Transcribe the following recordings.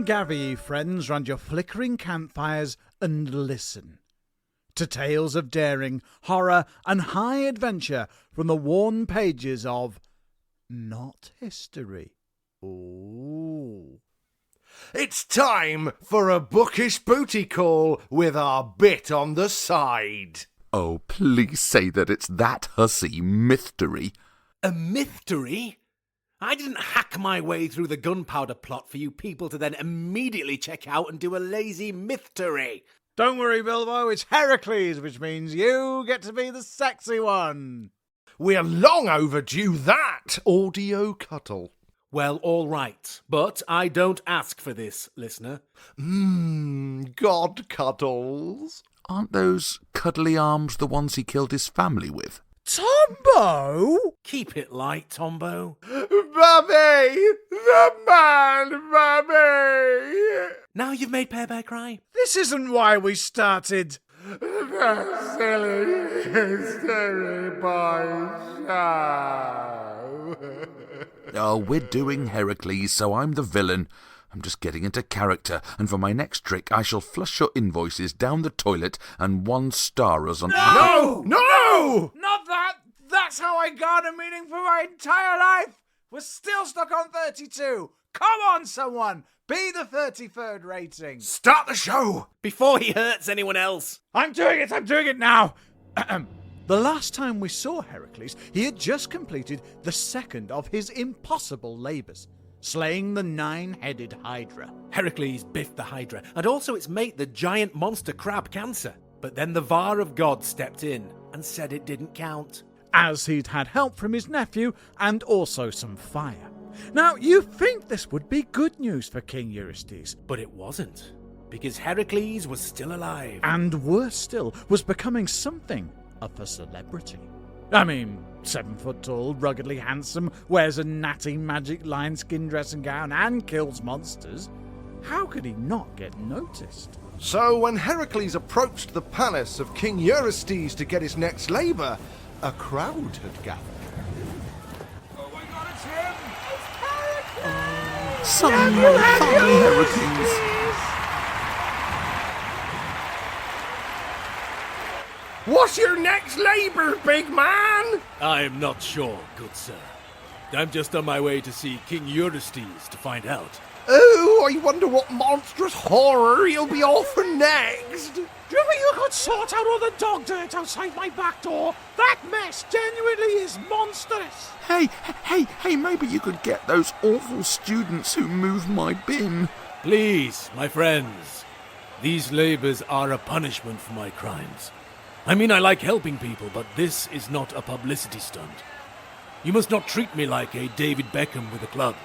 gather ye friends round your flickering campfires and listen to tales of daring, horror, and high adventure from the worn pages of Not History. Ooh. It's time for a bookish booty call with our bit on the side. Oh, please say that it's that hussy mystery. A mystery? I didn't hack my way through the gunpowder plot for you people to then immediately check out and do a lazy mystery. Don't worry, Bilbo, it's Heracles, which means you get to be the sexy one. We're long overdue that audio cuddle. Well, all right, but I don't ask for this, listener. God cuddles. Aren't those cuddly arms the ones he killed his family with? Tombo? Keep it light, Tombo. Bubby! The man, Bubby! Now you've made Pear Bear cry. This isn't why we started. The silly boy show. Oh, we're doing Heracles, so I'm the villain. I'm just getting into character, and for my next trick I shall flush your invoices down the toilet and 1-star us on... No! No! Not that! That's how I garner meaning for my entire life! We're still stuck on 32! Come on, someone! Be the 33rd rating! Start the show! Before he hurts anyone else. I'm doing it now! The last time we saw Heracles, he had just completed the second of his impossible labours, slaying the 9-headed Hydra. Heracles biffed the Hydra, and also its mate, the giant monster crab Cancer. But then the Var of God stepped in and said it didn't count. As he'd had help from his nephew and also some fire. Now, you think this would be good news for King Eurystheus. But it wasn't, because Heracles was still alive. And worse still, was becoming something of a celebrity. I mean, 7 foot tall, ruggedly handsome, wears a natty magic lion-skin dressing gown and kills monsters. How could he not get noticed? So when Heracles approached the palace of King Eurystheus to get his next labour, a crowd had gathered. Oh my god, it's him! It's Heracles! Son, Heracles! What's your next labour, big man? I'm not sure, good sir. I'm just on my way to see King Eurystheus to find out. Oh, I wonder what monstrous horror he'll be off for next. Do you think you could sort out all the dog dirt outside my back door? That mess genuinely is monstrous! Hey, maybe you could get those awful students who moved my bin. Please, my friends. These labours are a punishment for my crimes. I mean, I like helping people, but this is not a publicity stunt. You must not treat me like a David Beckham with a club,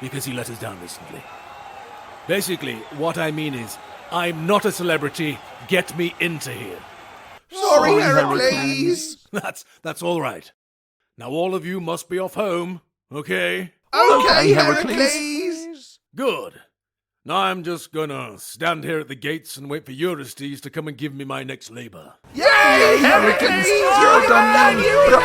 because he let us down recently. Basically, what I mean is, I'm not a celebrity. Get me into here. Sorry, Heracles. That's all right. Now all of you must be off home, okay? Okay, Heracles. Heracles. Good. Now I'm just gonna stand here at the gates and wait for Eurystheus to come and give me my next labour. Yay, Heracles! You're done. You're the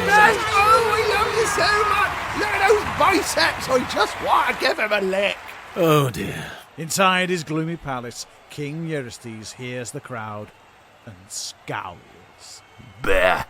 best! Oh, I love you so much! Look at those biceps! I just want to give him a lick. Oh dear. Inside his gloomy palace, King Eurystheus hears the crowd and scowls. Bah,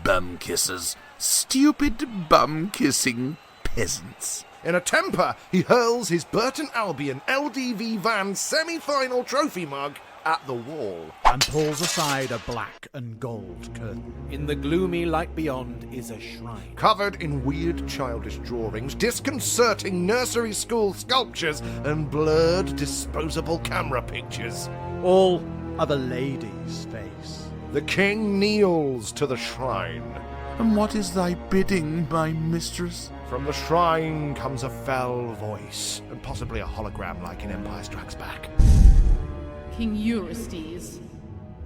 bum kissers. Stupid bum-kissing peasants. In a temper, he hurls his Burton Albion LDV Van semi-final trophy mug at the wall. And pulls aside a black and gold curtain. In the gloomy light beyond is a shrine. Covered in weird childish drawings, disconcerting nursery school sculptures, and blurred disposable camera pictures. All of a lady's face. The king kneels to the shrine. And what is thy bidding, my mistress? From the shrine comes a fell voice, and possibly a hologram like in Empire Strikes Back. King Eurystheus.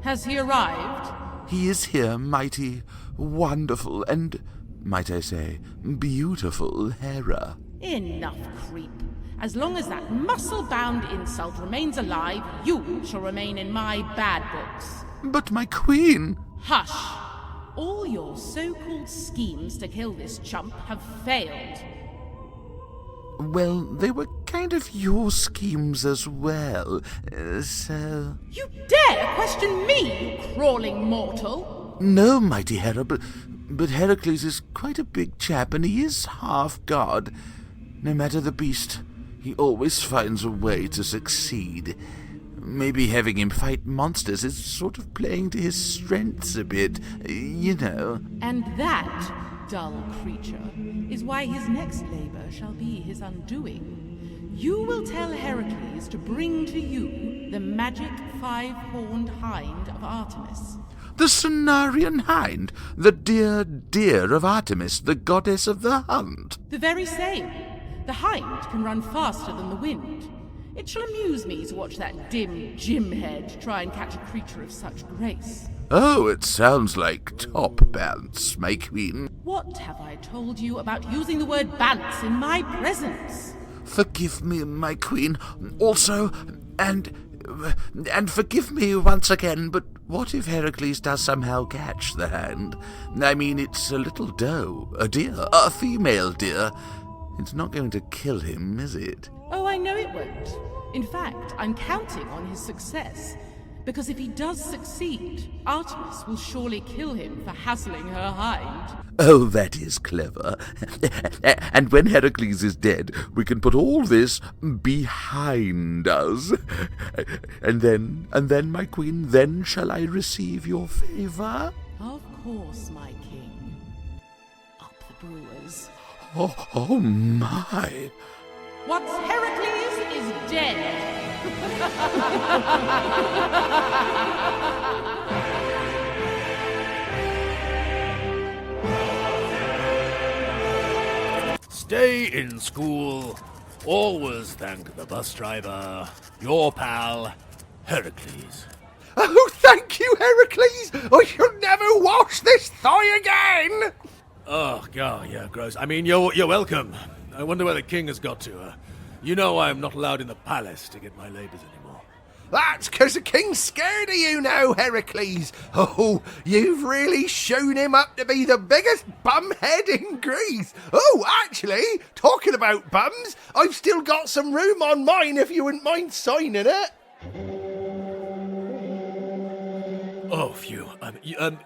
Has he arrived? He is here, mighty, wonderful, and, might I say, beautiful Hera. Enough, creep. As long as that muscle-bound insult remains alive, you shall remain in my bad books. But my queen! Hush! All your so-called schemes to kill this chump have failed. Well, they were kind of your schemes as well, so... You dare question me, you crawling mortal? No, mighty Hera, but Heracles is quite a big chap, and he is half god. No matter the beast, he always finds a way to succeed. Maybe having him fight monsters is sort of playing to his strengths a bit, you know. And that, dull creature, is why his next labor shall be his undoing. You will tell Heracles to bring to you the magic five-horned Hind of Artemis. The Cenarian Hind, the dear of Artemis, the goddess of the hunt. The very same. The hind can run faster than the wind. It shall amuse me to watch that dim Jimhead try and catch a creature of such grace. Oh, it sounds like top bants, my queen. What have I told you about using the word bants in my presence? Forgive me, my queen. Also, and forgive me once again, but what if Heracles does somehow catch the hand? I mean, it's a little doe, a deer, a female deer. It's not going to kill him, is it? Oh, I know it won't. In fact, I'm counting on his success. Because if he does succeed, Artemis will surely kill him for hassling her hind. Oh, that is clever. And when Heracles is dead, we can put all this behind us. And then, my queen, then shall I receive your favor? Of course, my king. Up the brewers. Oh my. What's Heracles is dead. Stay in school. Always thank the bus driver. Your pal, Heracles. Oh, thank you, Heracles! I shall never wash this thigh again! Oh, God, yeah, gross. I mean, you're welcome. I wonder where the king has got to. You know I'm not allowed in the palace to get my labours anymore. That's 'cause the king's scared of you now, Heracles. Oh, you've really shown him up to be the biggest bumhead in Greece. Oh, actually, talking about bums, I've still got some room on mine if you wouldn't mind signing it. Oh, phew.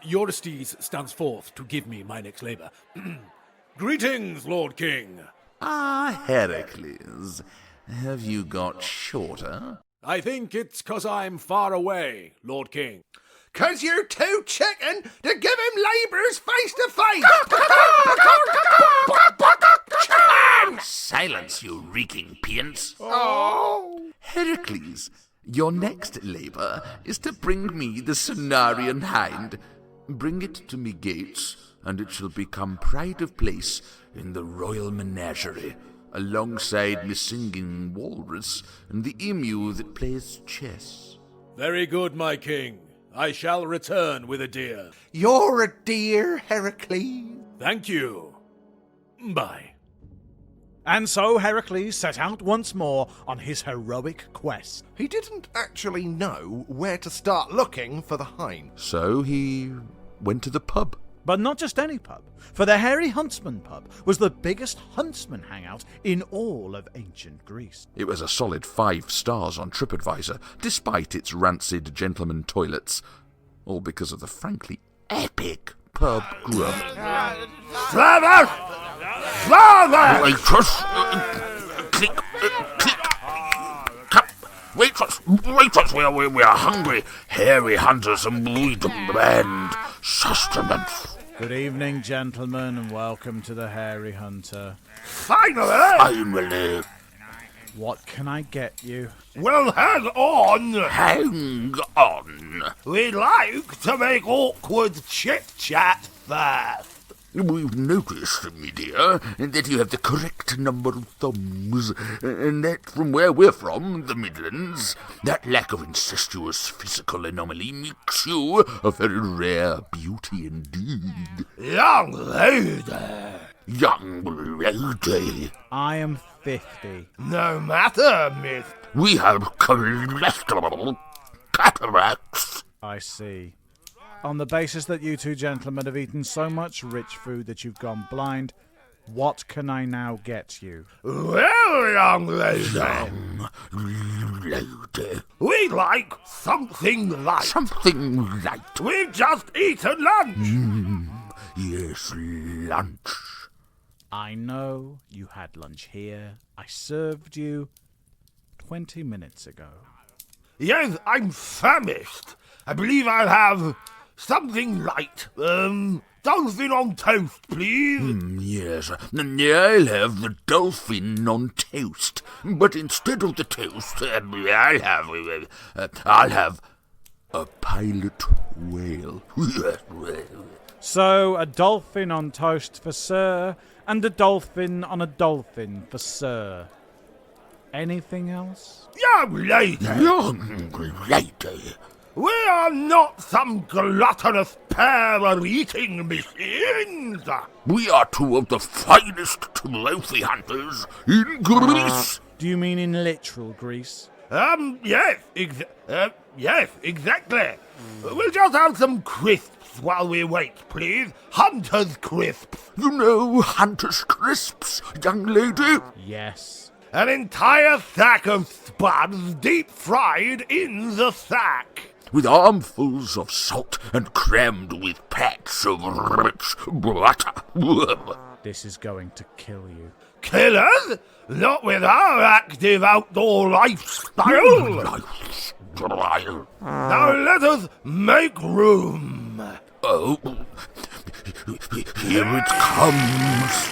Eurystheus stands forth to give me my next labour. Greetings, Lord King. Ah, Heracles. Have you got shorter? I think it's 'cause I'm far away, Lord King. 'Cause you're too chicken to give him labourers face to face. Silence, you reeking peons. Oh. Heracles, your next labour is to bring me the Cenarian Hind. Bring it to me gates, and it shall become pride of place in the royal menagerie, alongside me singing walrus and the emu that plays chess. Very good, my king. I shall return with a deer. You're a dear, Heracles. Thank you. Bye. And so Heracles set out once more on his heroic quest. He didn't actually know where to start looking for the hind. So he went to the pub. But not just any pub, for the Hairy Huntsman pub was the biggest huntsman hangout in all of ancient Greece. It was a solid 5 stars on TripAdvisor, despite its rancid gentleman toilets. All because of the frankly epic pub grub. Flavor! Flavor! Waitress! Click! Click! Cup! Waitress! We are hungry, hairy hunters, and we demand sustenance. Good evening, gentlemen, and welcome to the Hairy Hunter. Finally! What can I get you? Well, hang on! Hang on! We'd like to make awkward chit-chat first. We've noticed, me dear, that you have the correct number of thumbs, and that from where we're from, the Midlands, that lack of incestuous physical anomaly makes you a very rare beauty indeed. Young lady! Young lady! I am 50. No matter, miss. We have cholesterol cataracts. I see. On the basis that you two gentlemen have eaten so much rich food that you've gone blind, What can I now get you? Well, young lady, we'd like something light. Something light. We've just eaten lunch. Yes, lunch. I know you had lunch here. I served you 20 minutes ago. Yes, I'm famished. I believe I'll have something light. Dolphin on toast, please. Yes, I'll have the dolphin on toast. But instead of the toast, I'll have a pilot whale. So, a dolphin on toast for sir, and a dolphin on a dolphin for sir. Anything else? Young lady, we are not some gluttonous pair of eating machines. We are two of the finest trophy hunters in Greece. Do you mean in literal Greece? Yes, exactly. We'll just have some crisps while we wait, please. Hunter's crisps. You know Hunter's crisps, young lady? Yes. An entire sack of spuds deep fried in the sack. With armfuls of salt and crammed with pats of rich butter. This is going to kill you. Killers? Not with our active outdoor lifestyle. Now let us make room. Oh, here it comes.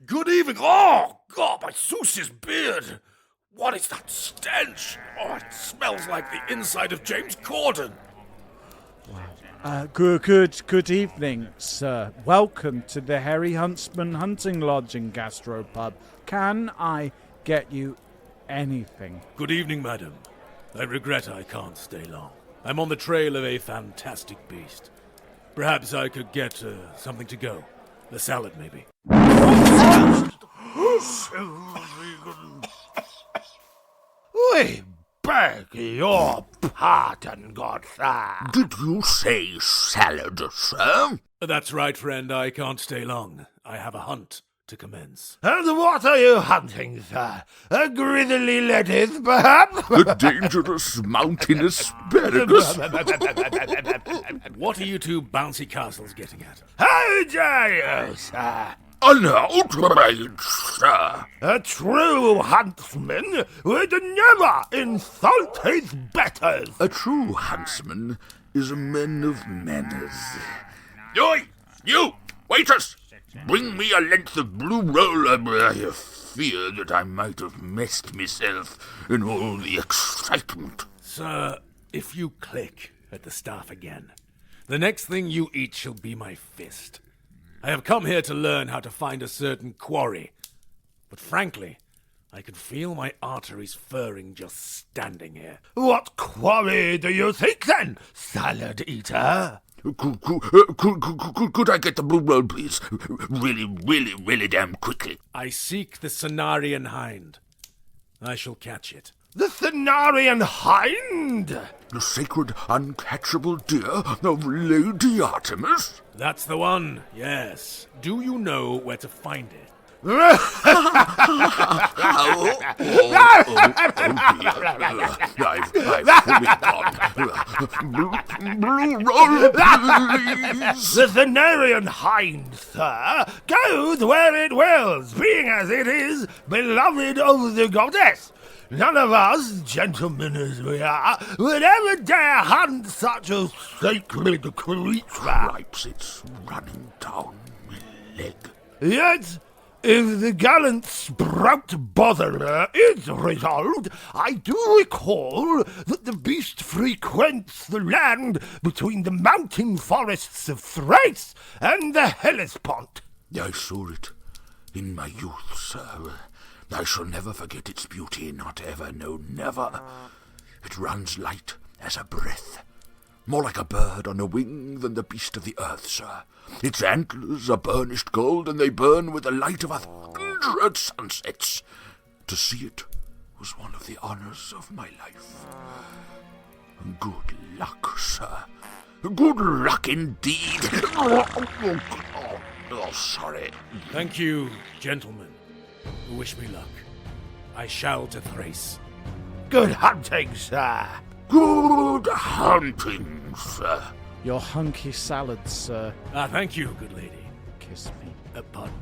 Good evening. Oh, God, my Zeus's beard. What is that stench? Oh, it smells like the inside of James Corden. Good evening, sir. Welcome to the Hairy Huntsman Hunting Lodge and Gastro Pub. Can I get you anything? Good evening, madam. I regret I can't stay long. I'm on the trail of a fantastic beast. Perhaps I could get something to go. A salad, maybe. We beg your pardon, good sir. Did you say salad, sir? That's right, friend. I can't stay long. I have a hunt to commence. And what are you hunting, sir? A grizzly lettuce, perhaps? A dangerous mountain asparagus? What are you two bouncy castles getting at? How dare you, sir? An outrage, sir. A true huntsman would never insult his betters. A true huntsman is a man of manners. Oi, you, waitress! Bring me a length of blue roll. I fear that I might have messed myself in all the excitement. Sir, if you click at the staff again, the next thing you eat shall be my fist. I have come here to learn how to find a certain quarry. But frankly, I can feel my arteries furring just standing here. What quarry do you seek, then, salad eater? Could I get the blue roll, please? Really damn quickly. I seek the Cenarian Hind. I shall catch it. The Cenarian Hind? The sacred, uncatchable deer of Lady Artemis? That's the one, yes. Do you know where to find it? Oh dear. I've fully gone. Blue roll, please. The Cenarian Hind, sir, goes where it wills, being as it is beloved of the goddess. None of us, gentlemen as we are, would ever dare hunt such a sacred creature. Cripes, it's running down my leg. Yet, if the gallant sprout botherer is resolved, I do recall that the beast frequents the land between the mountain forests of Thrace and the Hellespont. I saw it in my youth, sir. I shall never forget its beauty, not ever, no, never. It runs light as a breath, more like a bird on a wing than the beast of the earth, sir. Its antlers are burnished gold, and they burn with the light of 100 sunsets. To see it was one of the honors of my life. Good luck, sir. Good luck indeed. Oh, sorry. Thank you, gentlemen, who wish me luck. I shall to Thrace. Good hunting, sir. Good hunting, sir. Your hunky salad, sir. Thank you, good lady. Kiss me. Pardon.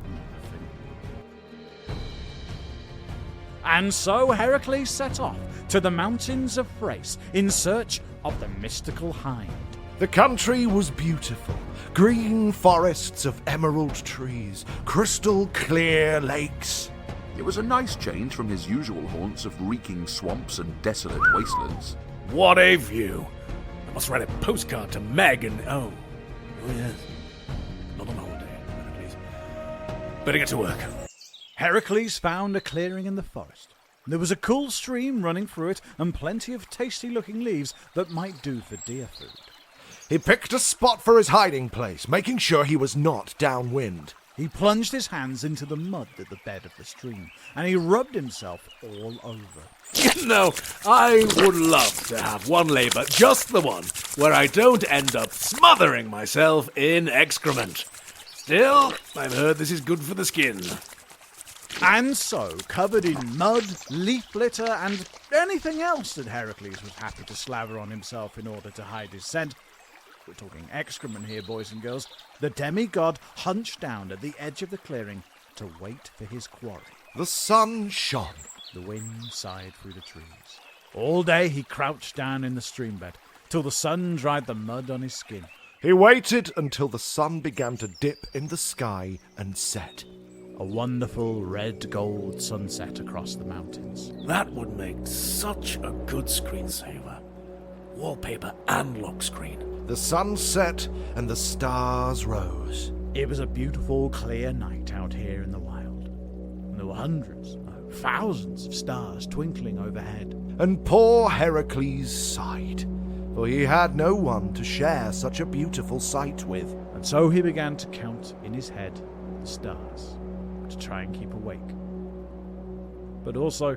And so Heracles set off to the mountains of Thrace in search of the mystical hind. The country was beautiful. Green forests of emerald trees, crystal clear lakes. It was a nice change from his usual haunts of reeking swamps and desolate wastelands. What a view! I must write a postcard to Meg and... Oh yes. Not on holiday, Heracles. Better get to work. Heracles found a clearing in the forest. There was a cool stream running through it and plenty of tasty-looking leaves that might do for deer food. He picked a spot for his hiding place, making sure he was not downwind. He plunged his hands into the mud at the bed of the stream, and he rubbed himself all over. You know, I would love to have one labour, just the one, where I don't end up smothering myself in excrement. Still, I've heard this is good for the skin. And so, covered in mud, leaf litter, and anything else that Heracles was happy to slather on himself in order to hide his scent, we're talking excrement here, boys and girls, the demigod hunched down at the edge of the clearing to wait for his quarry. The sun shone. The wind sighed through the trees. All day he crouched down in the streambed, till the sun dried the mud on his skin. He waited until the sun began to dip in the sky and set. A wonderful red-gold sunset across the mountains. That would make such a good screensaver. Wallpaper and lock screen. The sun set and the stars rose. It was a beautiful, clear night out here in the wild. And there were hundreds, no, thousands of stars twinkling overhead. And poor Heracles sighed, for he had no one to share such a beautiful sight with. And so he began to count in his head the stars, to try and keep awake. But also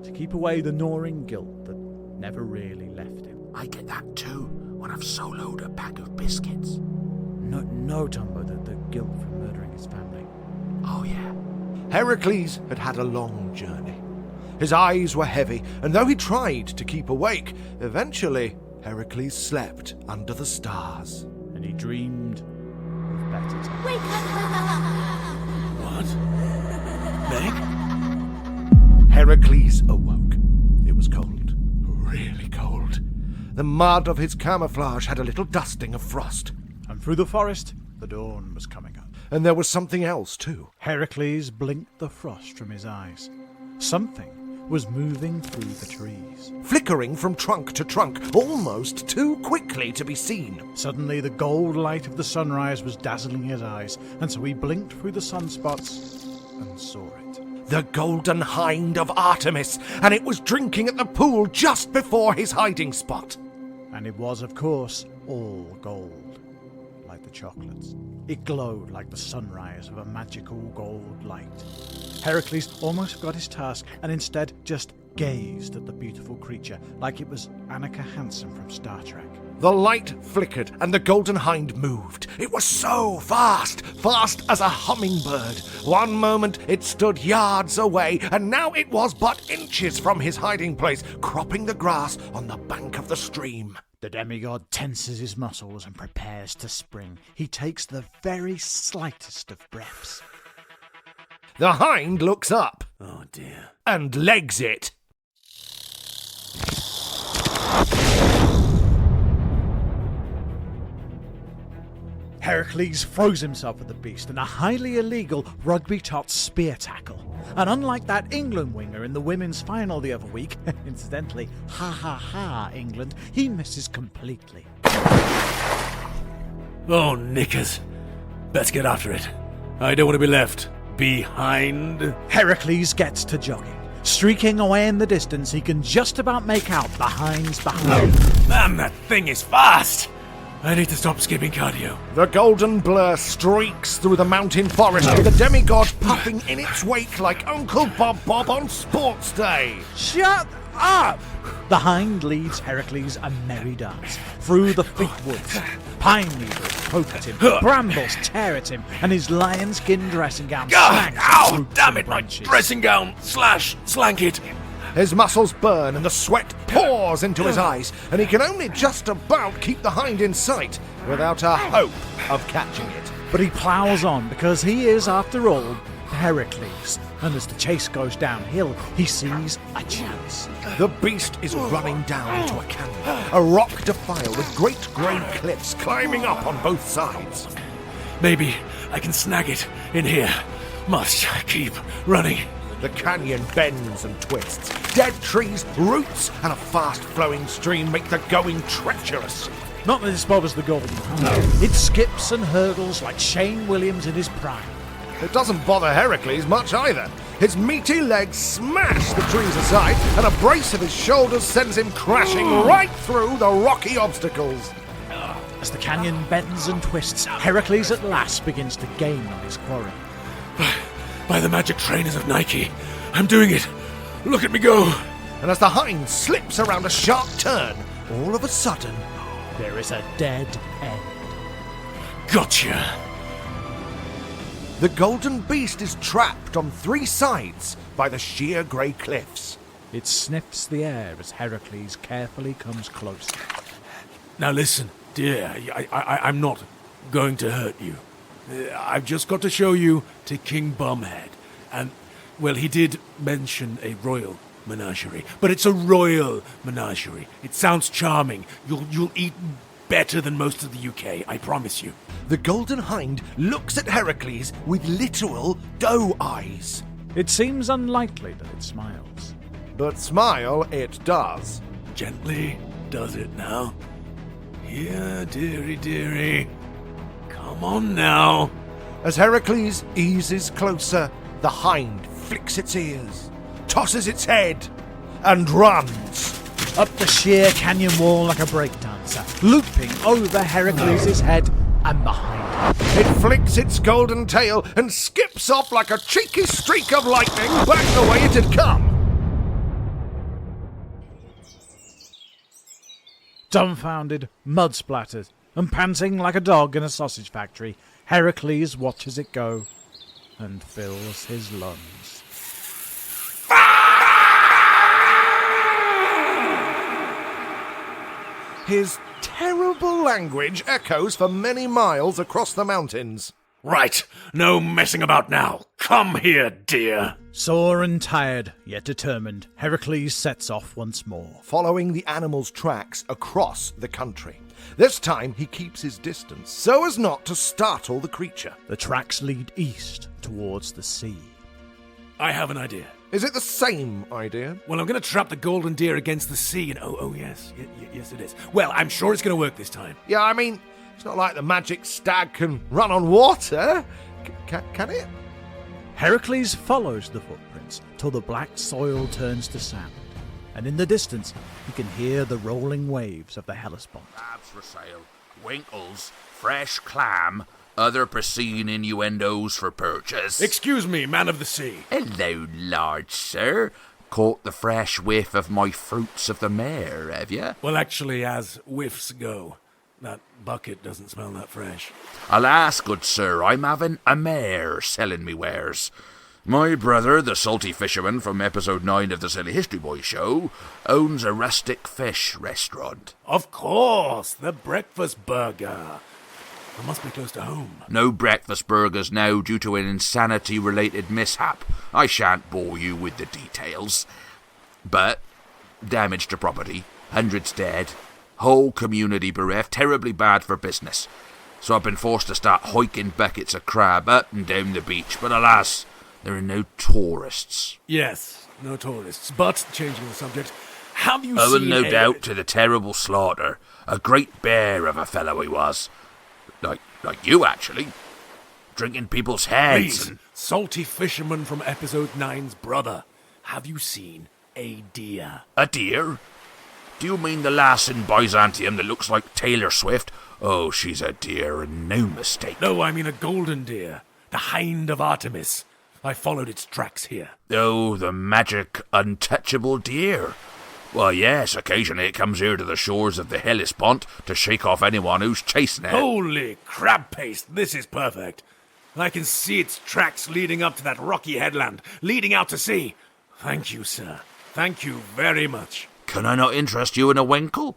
to keep away the gnawing guilt that never really left him. I get that too when I've soloed a pack of biscuits. No, Dumbo, the guilt for murdering his family. Oh, yeah. Heracles had had a long journey. His eyes were heavy, and though he tried to keep awake, eventually Heracles slept under the stars. And he dreamed of better times. Wake What? Meg? Heracles awoke. It was cold, really cold. The mud of his camouflage had a little dusting of frost. And through the forest, the dawn was coming up. And there was something else, too. Heracles blinked the frost from his eyes. Something was moving through the trees. Flickering from trunk to trunk, almost too quickly to be seen. Suddenly, the gold light of the sunrise was dazzling his eyes, and so he blinked through the sunspots and saw it. The golden hind of Artemis, and it was drinking at the pool just before his hiding spot. And it was, of course, all gold, like the chocolates. It glowed like the sunrise of a magical gold light. Heracles almost forgot his task and instead just gazed at the beautiful creature like it was Annika Hansen from Star Trek. The light flickered and the golden hind moved. It was so fast, fast as a hummingbird. One moment it stood yards away, and now it was but inches from his hiding place, cropping the grass on the bank of the stream. The demigod tenses his muscles and prepares to spring. He takes the very slightest of breaths. The hind looks up Oh dear. and legs it. Heracles throws himself at the beast in a highly illegal rugby-tot spear tackle. And unlike that England winger in the women's final the other week, incidentally, ha ha ha, England, he misses completely. Oh, knickers. Let's get after it. I don't want to be left behind. Heracles gets to jogging. Streaking away in the distance, he can just about make out the hind's behind. Man, that thing is fast. I need to stop skipping cardio. The golden blur streaks through the mountain forest, with the demigod puffing in its wake like Uncle Bob on sports day. Shut The hind leads Heracles a merry dance through the thick woods. Pine needles poke at him, brambles tear at him, and his lion-skin dressing gown snags at roots Damn and it, my branches. dressing gown slash slanket. His muscles burn and the sweat pours into his eyes, and he can only just about keep the hind in sight without a hope of catching it. But he ploughs on because he is, after all, Heracles. And as the chase goes downhill, he sees a chance. The beast is running down into a canyon, a rock defile with great grey cliffs climbing up on both sides. Maybe I can snag it in here. Must keep running. The canyon bends and twists. Dead trees, roots, and a fast-flowing stream make the going treacherous. Not that this bothers the golden. No. It skips and hurdles like Shane Williams in his prime. It doesn't bother Heracles much either. His meaty legs smash the trees aside, and a brace of his shoulders sends him crashing right through the rocky obstacles. As the canyon bends and twists, Heracles at last begins to gain on his quarry. By the magic trainers of Nike, I'm doing it. Look at me go. And as the hind slips around a sharp turn, all of a sudden, There is a dead end. Gotcha. the golden beast is trapped on three sides by the sheer grey cliffs. It sniffs the air as Heracles carefully comes closer. Now listen, dear, I'm not going to hurt you. I've just got to show you to King Bumhead. And, well, he did mention a royal menagerie, but it's a royal menagerie. It sounds charming. You'll eat better than most of the UK, I promise you. The golden hind looks at Heracles with literal doe eyes. It seems unlikely that it smiles. But smile it does. Gently does it now. Here, dearie, dearie. Come on now. As Heracles eases closer, the hind flicks its ears, tosses its head, and runs. Up the sheer canyon wall like a breakdancer, looping over Heracles' head and behind him. It flicks its golden tail and skips off like a cheeky streak of lightning back the way it had come. Dumbfounded, mud splattered, and panting like a dog in a sausage factory, Heracles watches it go and fills his lungs. His terrible language echoes for many miles across the mountains. Right, no messing about now. Come here, dear. Sore and tired, yet determined, Heracles sets off once more. Following the animal's tracks across the country. This time he keeps his distance so as not to startle the creature. The tracks lead east towards the sea. I have an idea. Is it the same idea? Well, I'm going to trap the golden deer against the sea, and oh yes, yes it is. Well, I'm sure it's going to work this time. Yeah, I mean, it's not like the magic stag can run on water. Can it? Heracles follows the footprints till the black soil turns to sand, and in the distance he can hear the rolling waves of the Hellespont. Crabs for sale, winkles, fresh clam, other pristine innuendos for purchase. Excuse me, man of the sea. Hello, large sir. Caught the fresh whiff of my fruits of the mare, have you? Well, actually, as whiffs go, that bucket doesn't smell that fresh. Alas, good sir, I'm having a mare selling me wares. My brother, the salty fisherman from episode 9 of the Silly History Boy show, owns a rustic fish restaurant. Of course, the breakfast burger. I must be close to home. No breakfast burgers now due to an insanity-related mishap. I shan't bore you with the details. But damage to property, hundreds dead, whole community bereft, terribly bad for business. So I've been forced to start hiking buckets of crab up and down the beach, but alas, there are no tourists. Yes, no tourists. But, changing the subject, have you Owing seen no doubt to the terrible slaughter. A great bear of a fellow he was. Like you, actually. Drinking people's heads. Please, salty fisherman from episode 9's brother, have you seen a deer? A deer? Do you mean the lass in Byzantium that looks like Taylor Swift? Oh, she's a deer and no mistake. No, I mean a golden deer. The Hind of Artemis. I followed its tracks here. Oh, the magic, untouchable deer. Well, yes, occasionally it comes here to the shores of the Hellespont to shake off anyone who's chasing it. Holy crab paste, this is perfect. I can see its tracks leading up to that rocky headland, leading out to sea. Thank you, sir. Thank you very much. Can I not interest you in a winkle?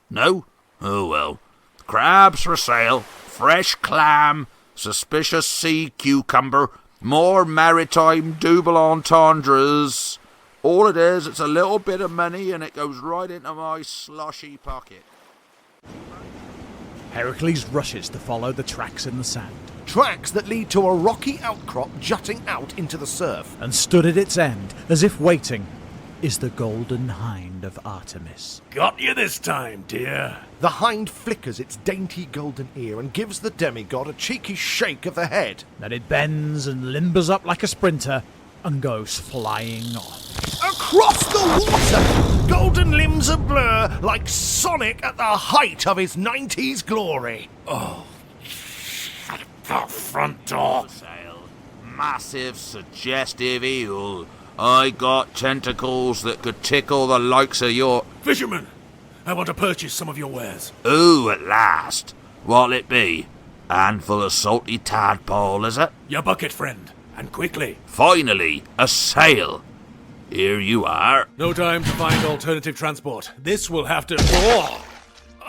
No? Oh well. Crabs for sale, fresh clam, suspicious sea cucumber, more maritime double entendres. All it is, it's a little bit of money and it goes right into my sloshy pocket. Heracles rushes to follow the tracks in the sand, Tracks that lead to a rocky outcrop jutting out into the surf. and stood at its end, as if waiting, is the golden hind of Artemis. Got you this time, dear. The hind flickers its dainty golden ear and gives the demigod a cheeky shake of the head. Then it bends and limbers up like a sprinter and goes flying off. Across the water, golden limbs a blur like Sonic at the height of his 90s glory. The front door. Massive, suggestive eel. I got tentacles that could tickle the likes of your... Fisherman, I want to purchase some of your wares. Ooh, at last. What'll it be? Handful of salty tadpole, is it? Your bucket, friend, and quickly. Finally, a sale. Here you are. No time to find alternative transport. This will have to...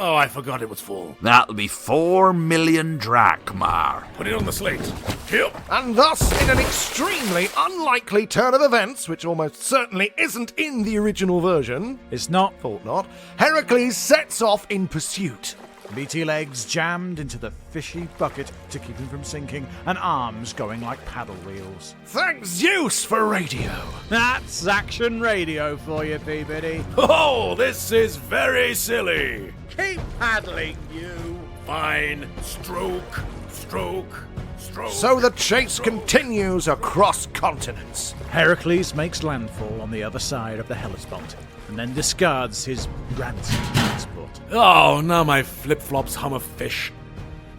Oh, I forgot it was full. That'll be 4 million drachma. Put it on the slate. Here. And thus, in an extremely unlikely turn of events, which almost certainly isn't in the original version, It's not. thought not, Heracles sets off in pursuit. Meaty legs jammed into the fishy bucket to keep him from sinking, and arms going like paddle wheels. Thank Zeus for radio. That's action radio for you, Peabody. Oh, this is very silly. Keep paddling, you. Fine. Stroke, stroke, stroke. So the chase continues across continents. Heracles makes landfall on the other side of the Hellespont, and then discards his ransom transport. Oh, now my flip-flops hum of fish.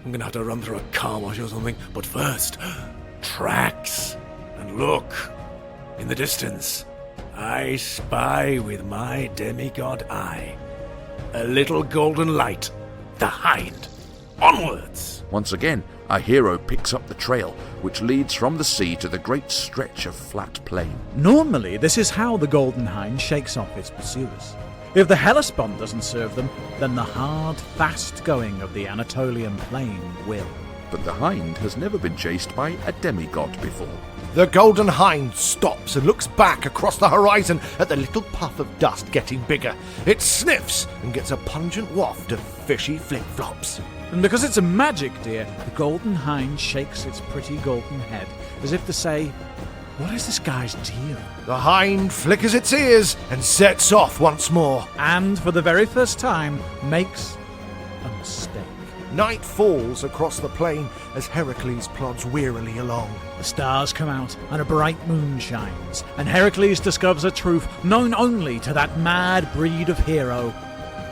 I'm gonna have to run through a car wash or something. But first, tracks. And look, in the distance, I spy with my demigod eye a little golden light. The hind. Onwards! Once again, our hero picks up the trail, which leads from the sea to the great stretch of flat plain. Normally, this is how the Golden Hind shakes off its pursuers. If the Hellespont doesn't serve them, then the hard, fast going of the Anatolian plain will. But the hind has never been chased by a demigod before. The golden hind stops and looks back across the horizon at the little puff of dust getting bigger. It sniffs and gets a pungent waft of fishy flip-flops. And because it's a magic deer, the Golden Hind shakes its pretty golden head, as if to say, what is this guy's deal? The hind flickers its ears and sets off once more. And for the very first time, makes a mistake. Night falls across the plain as Heracles plods wearily along. The stars come out and a bright moon shines, and Heracles discovers a truth known only to that mad breed of hero,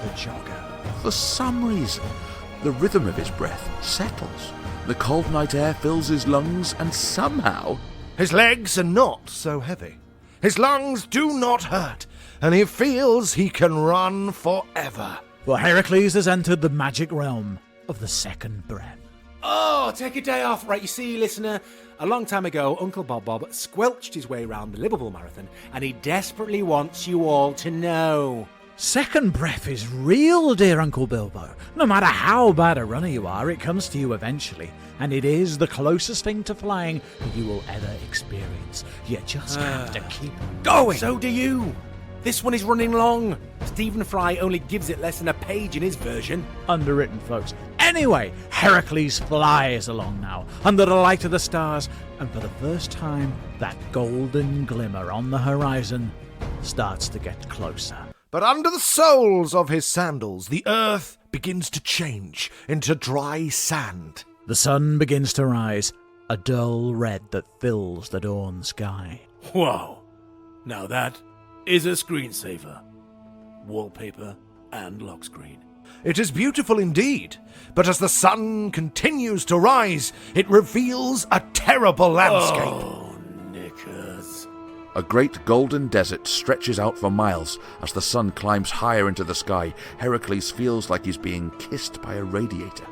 the jogger. For some reason, the rhythm of his breath settles. The cold night air fills his lungs, and somehow... His legs are not so heavy. His lungs do not hurt, and he feels he can run forever. For Heracles has entered the magic realm of the second breath. Oh, take a day off. Right, you see, listener, a long time ago, Uncle Bob squelched his way round the Liverpool Marathon, and he desperately wants you all to know. Second breath is real, dear Uncle Bilbo. No matter how bad a runner you are, it comes to you eventually, and it is the closest thing to flying that you will ever experience. You just have to keep going. So do you. This one is running long. Stephen Fry only gives it less than a page in his version. Underwritten, folks. Anyway, Heracles flies along now, under the light of the stars, and for the first time, that golden glimmer on the horizon starts to get closer. But under the soles of his sandals, the earth begins to change into dry sand. The sun begins to rise, a dull red that fills the dawn sky. Wow. Now that is a screensaver. Wallpaper and lock screen. It is beautiful indeed, but as the sun continues to rise, it reveals a terrible landscape. Oh, knickers. A great golden desert stretches out for miles. As the sun climbs higher into the sky, Heracles feels like he's being kissed by a radiator.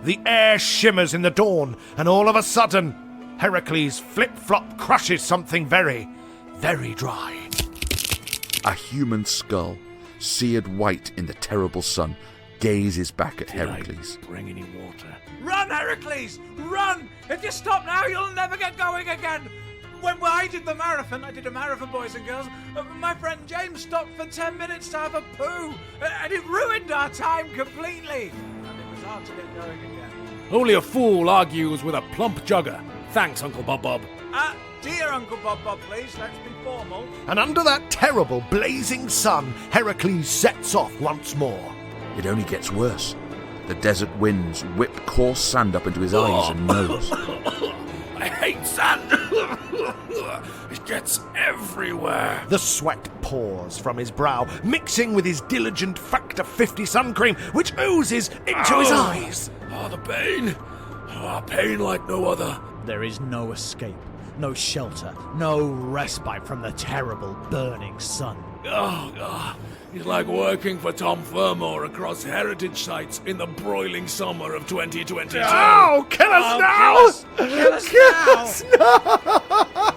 The air shimmers in the dawn, and all of a sudden, Heracles flip-flop crushes something very, very dry. A human skull, seared white in the terrible sun, gazes back at Heracles. Bring any water? Run, Heracles! Run! If you stop now, you'll never get going again! When I did the marathon, boys and girls, my friend James stopped for 10 minutes to have a poo, and it ruined our time completely. And it was hard to get going again. Only a fool argues with a plump jugger. Thanks, Uncle Bob. Dear Uncle Bob, please, let's be formal. And under that terrible blazing sun, Heracles sets off once more. It only gets worse. The desert winds whip coarse sand up into his eyes and nose. I hate sand. It gets everywhere. The sweat pours from his brow, mixing with his diligent Factor 50 sun cream, which oozes into his eyes. The pain. Pain like no other. There is no escape, no shelter, no respite from the terrible burning sun. It's like working for Tom Fermor across heritage sites in the broiling summer of 2022. Oh, kill us now! Kill us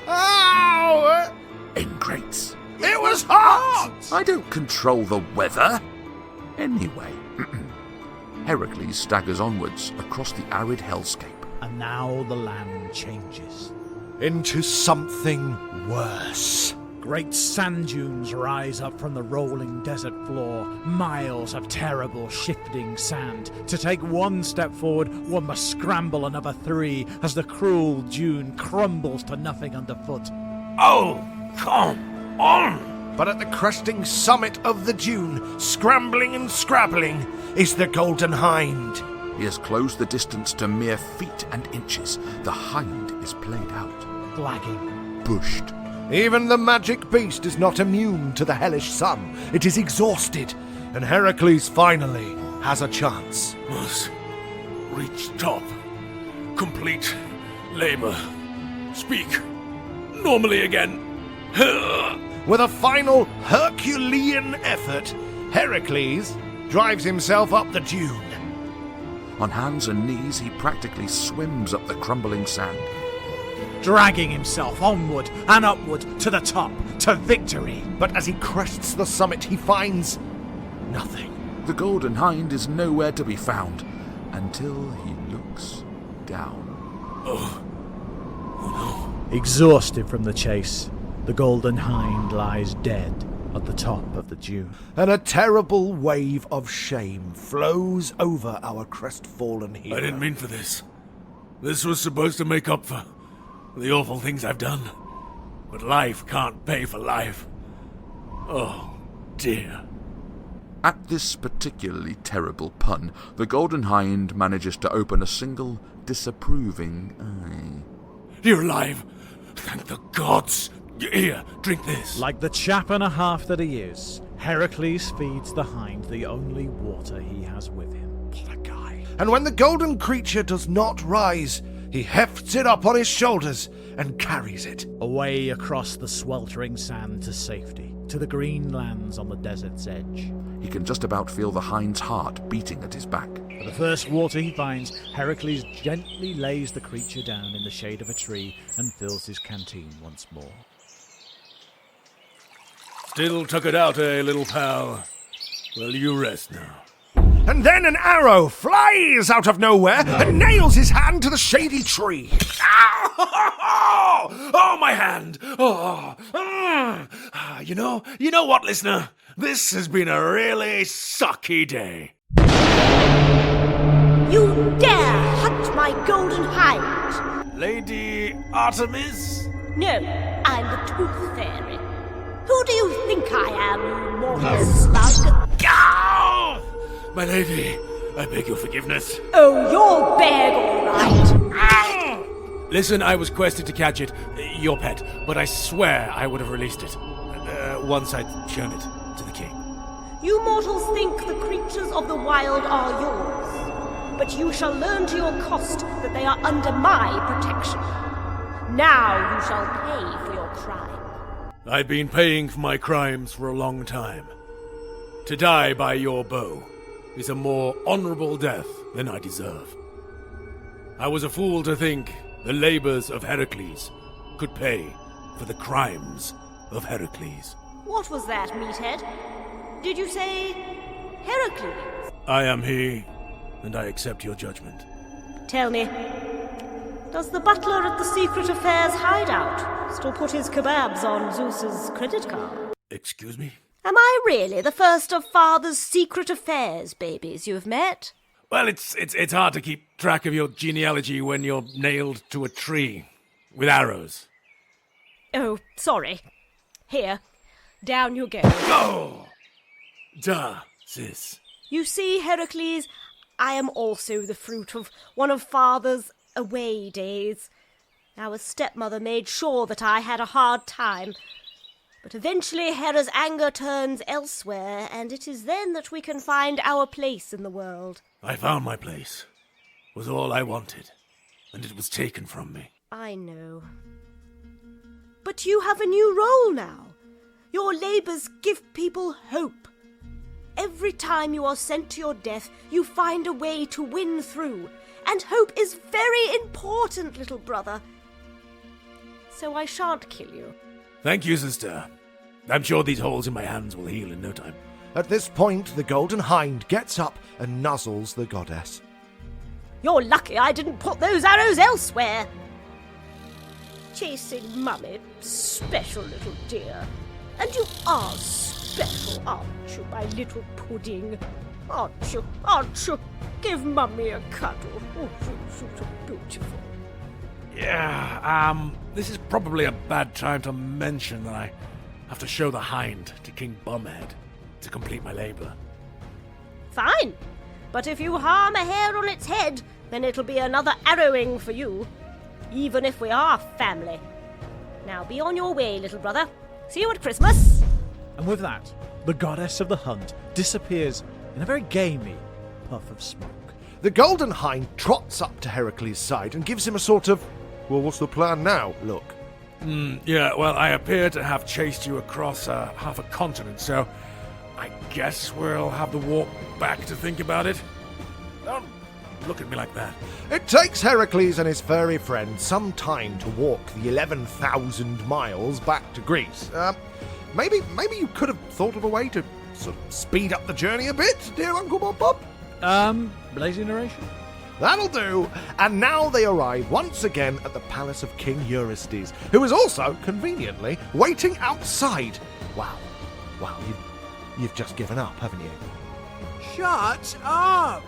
now! Ingrates. It was hot! I don't control the weather. Anyway, Heracles staggers onwards across the arid hellscape. And now the land changes. Into something worse. Great sand dunes rise up from the rolling desert floor, miles of terrible shifting sand. To take one step forward, one must scramble another 3 as the cruel dune crumbles to nothing underfoot. Oh, come on! But at the cresting summit of the dune, scrambling and scrabbling, is the Golden Hind. He has closed the distance to mere feet and inches. The hind is played out. Flagging. Bushed. Even the magic beast is not immune to the hellish sun. It is exhausted, and Heracles finally has a chance. Must reach top. Complete labor. Speak normally again. With a final Herculean effort, Heracles drives himself up the dune. On hands and knees, he practically swims up the crumbling sand. Dragging himself onward and upward to the top, to victory. But as he crests the summit, he finds nothing. The Golden Hind is nowhere to be found until he looks down. Oh no. Exhausted from the chase, the Golden Hind lies dead at the top of the dune. And a terrible wave of shame flows over our crestfallen hero. I didn't mean for this. This was supposed to make up for the awful things I've done. But life can't pay for life. Oh, dear. At this particularly terrible pun, the Golden Hind manages to open a single disapproving eye. You're alive! Thank the gods! Here, drink this. Like the chap and a half that he is, Heracles feeds the hind the only water he has with him. What a guy. And when the golden creature does not rise, he hefts it up on his shoulders and carries it. Away across the sweltering sand to safety, to the green lands on the desert's edge. He can just about feel the hind's heart beating at his back. For the first water he finds, Heracles gently lays the creature down in the shade of a tree and fills his canteen once more. Still tuck it out, little pal? Well, you rest now. And then an arrow flies out of nowhere and nails his hand to the shady tree. Oh, my hand! You know what, listener? This has been a really sucky day. You dare hunt my golden hind! Lady Artemis? No, I'm the Tooth Fairy. Who do you think I am, you mortal slug? Ow! My lady, I beg your forgiveness. Oh, you'll beg, all right. Listen, I was quested to catch it, your pet, but I swear I would have released it. Once I'd shown it to the king. You mortals think the creatures of the wild are yours, but you shall learn to your cost that they are under my protection. Now you shall pay for your crime. I've been paying for my crimes for a long time. To die by your bow is a more honorable death than I deserve. I was a fool to think the labors of Heracles could pay for the crimes of Heracles. What was that, meathead? Did you say Heracles? I am he, and I accept your judgment. Tell me, does the butler at the Secret Affairs hideout still put his kebabs on Zeus's credit card? Excuse me? Am I really the first of Father's Secret Affairs babies you've met? Well, it's hard to keep track of your genealogy when you're nailed to a tree with arrows. Oh, sorry. Here, down you go. Oh! Duh, sis. You see, Heracles, I am also the fruit of one of Father's away days. Our stepmother made sure that I had a hard time. But eventually Hera's anger turns elsewhere, and it is then that we can find our place in the world. I found my place. Was all I wanted. And it was taken from me. I know. But you have a new role now. Your labours give people hope. Every time you are sent to your death, you find a way to win through. And hope is very important, little brother. So I shan't kill you. Thank you, sister. I'm sure these holes in my hands will heal in no time. At this point, the Golden Hind gets up and nuzzles the goddess. You're lucky I didn't put those arrows elsewhere. Chasing Mummy, special little dear. And you are special, aren't you, my little pudding? Aren't you? Aren't you? Give Mummy a cuddle. Oh, you're so beautiful. Yeah, this is probably a bad time to mention that I have to show the hind to King Bumhead to complete my labor. Fine. But if you harm a hair on its head, then it'll be another arrowing for you. Even if we are family. Now be on your way, little brother. See you at Christmas. And with that, the goddess of the hunt disappears in a very gamey puff of smoke. The Golden Hind trots up to Heracles' side and gives him a sort of, well, what's the plan now look. Yeah, well, I appear to have chased you across half a continent, so I guess we'll have the walk back to think about it. Don't look at me like that. It takes Heracles and his furry friend some time to walk the 11,000 miles back to Greece. Maybe you could have thought of a way to sort of speed up the journey a bit, dear Uncle Bob? Lazy narration? That'll do. And now they arrive once again at the palace of King Eurystheus, who is also, conveniently, waiting outside. Wow, you've just given up, haven't you? Shut up!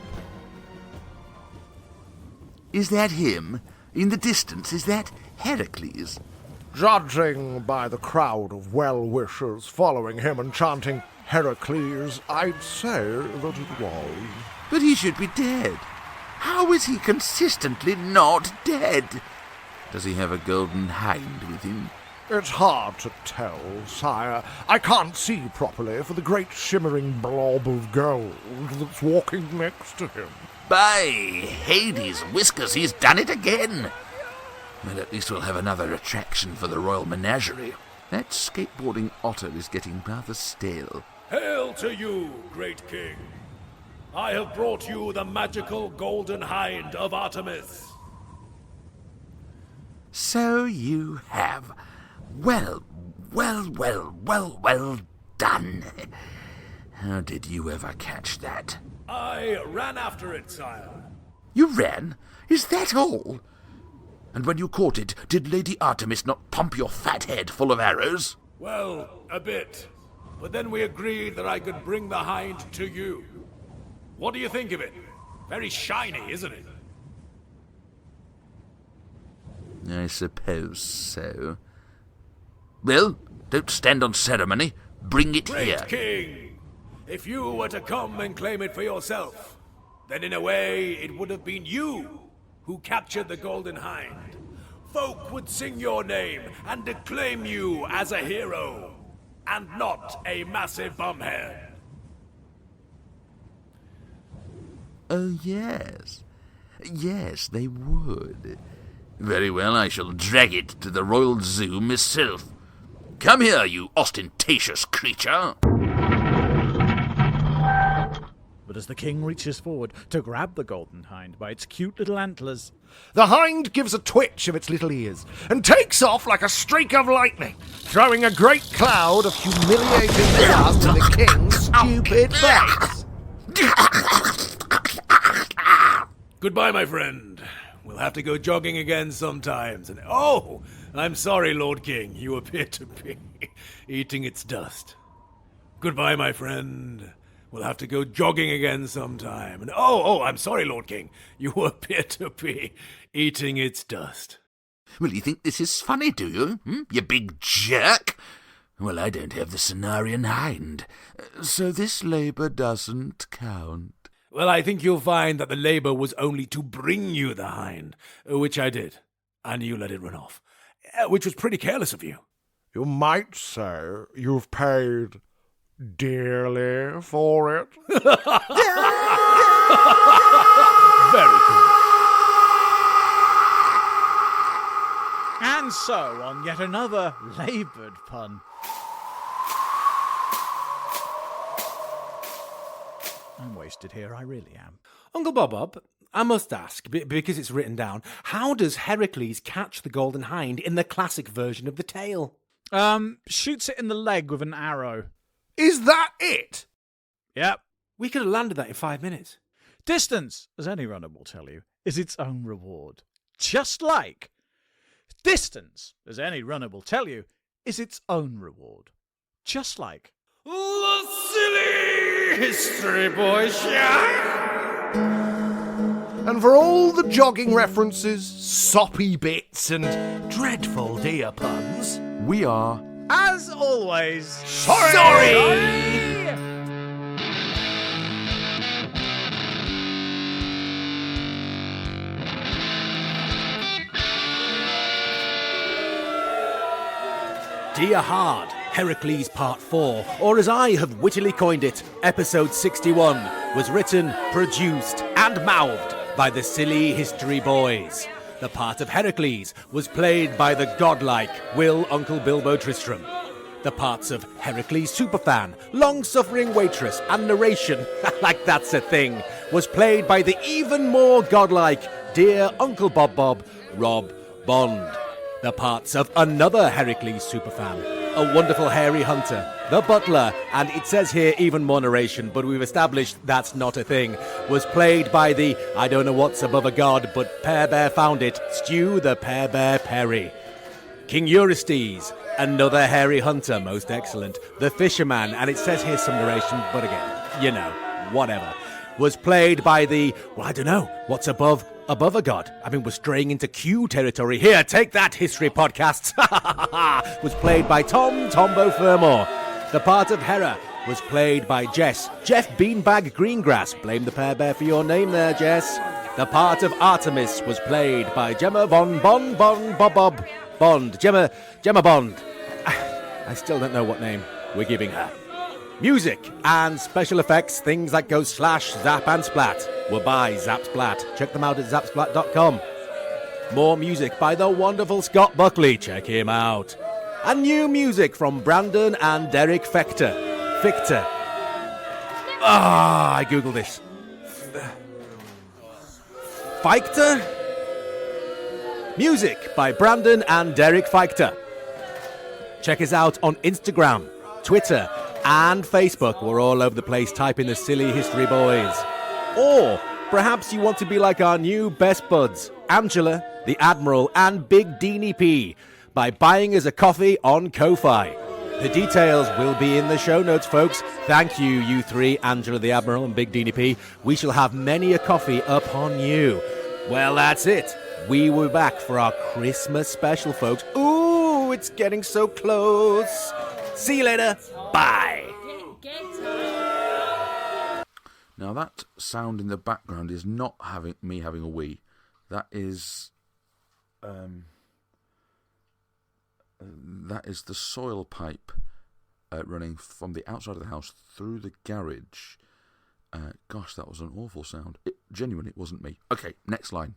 Is that him? In the distance, is that Heracles? Judging by the crowd of well-wishers following him and chanting Heracles, I'd say that it was. But he should be dead. How is he consistently not dead? Does he have a golden hind with him? It's hard to tell, sire. I can't see properly for the great shimmering blob of gold that's walking next to him. By Hades' whiskers, he's done it again! Well, at least we'll have another attraction for the royal menagerie. That skateboarding otter is getting rather stale. Hail to you, great king! I have brought you the magical golden hind of Artemis. So you have. Well done. How did you ever catch that? I ran after it, sire. You ran? Is that all? And when you caught it, did Lady Artemis not pump your fat head full of arrows? Well, a bit. But then we agreed that I could bring the hind to you. What do you think of it? Very shiny, isn't it? I suppose so. Well, don't stand on ceremony. Bring it here. Great king! If you were to come and claim it for yourself, then in a way it would have been you who captured the Golden Hind. Folk would sing your name and acclaim you as a hero, and not a massive bumhead. Oh, yes. Yes, they would. Very well, I shall drag it to the Royal Zoo myself. Come here, you ostentatious creature. But as the king reaches forward to grab the golden hind by its cute little antlers, The hind gives a twitch of its little ears and takes off like a streak of lightning, throwing a great cloud of humiliating dust in the king's stupid face. Goodbye, my friend. We'll have to go jogging again sometimes. And oh, I'm sorry, Lord King. You appear to be eating its dust. Goodbye, my friend. We'll have to go jogging again sometime. And oh, I'm sorry, Lord King. You appear to be eating its dust. Well, you think this is funny, do you? You big jerk? Well, I don't have the Cenarian hind, so this labour doesn't count. Well, I think you'll find that the labor was only to bring you the hind, which I did, and you let it run off, which was pretty careless of you. You might say you've paid dearly for it. Very good. and so on yet another laboured pun. I'm wasted here, I really am. Uncle Bob, I must ask, because it's written down, how does Heracles catch the golden hind in the classic version of the tale? Shoots it in the leg with an arrow. Is that it? Yep. We could have landed that in 5 minutes. Distance, as any runner will tell you, is its own reward. Just like distance, as any runner will tell you, is its own reward. Just like The silly history boy And for all the jogging references, soppy bits, and dreadful deer puns, We are... as always, sorry! Dear Hard, Heracles Part 4, or as I have wittily coined it, Episode 61, was written, produced, and mouthed by the Silly History Boys. The part of Heracles was played by the godlike Will Uncle Bilbo Tristram. The parts of Heracles Superfan, long-suffering waitress, and narration, like that's a thing, was played by the even more godlike Dear Uncle Bob, Rob Bond. The parts of another Heracles superfan, a wonderful hairy hunter, the butler, and it says here even more narration, but we've established that's not a thing, was played by the I don't know what's above a god, but Pear Bear found it, Stew the Pear Bear Perry. King Eurystheus, another hairy hunter, most excellent, the fisherman, and it says here some narration, but again, you know, whatever, was played by the, well, I don't know, what's above a god. I mean, we're straying into Q territory here. Take that, history podcasts. Was played by Tom Tombo Fermor. The part of Hera was played by Jeff Beanbag Greengrass. Blame the Pear Bear for your name there, Jess. The part of Artemis was played by Gemma Bond. Gemma Bond. I still don't know what name we're giving her. Music and special effects, things like go slash, zap and splat, were by ZapSplat. Check them out at zapsplat.com. More music by the wonderful Scott Buckley. Check him out. And new music from Brandon and Derek Fictor. I googled this. Fictor? Music by Brandon and Derek Fictor. Check us out on Instagram, Twitter, and Facebook. We're all over the place. Type in the Silly History Boys. Or perhaps you want to be like our new best buds, Angela, the Admiral, and Big Deanie P, by buying us a coffee on Ko-Fi. The details will be in the show notes, folks. Thank you, you three, Angela, the Admiral, and Big Deanie P. We shall have many a coffee upon you. Well, that's it. We will be back for our Christmas special, folks. Ooh, it's getting so close. See you later. Bye. Now that sound in the background is not me having a wee. That is the soil pipe running from the outside of the house through the garage. Gosh, that was an awful sound. Genuinely, it wasn't me. Okay, next line.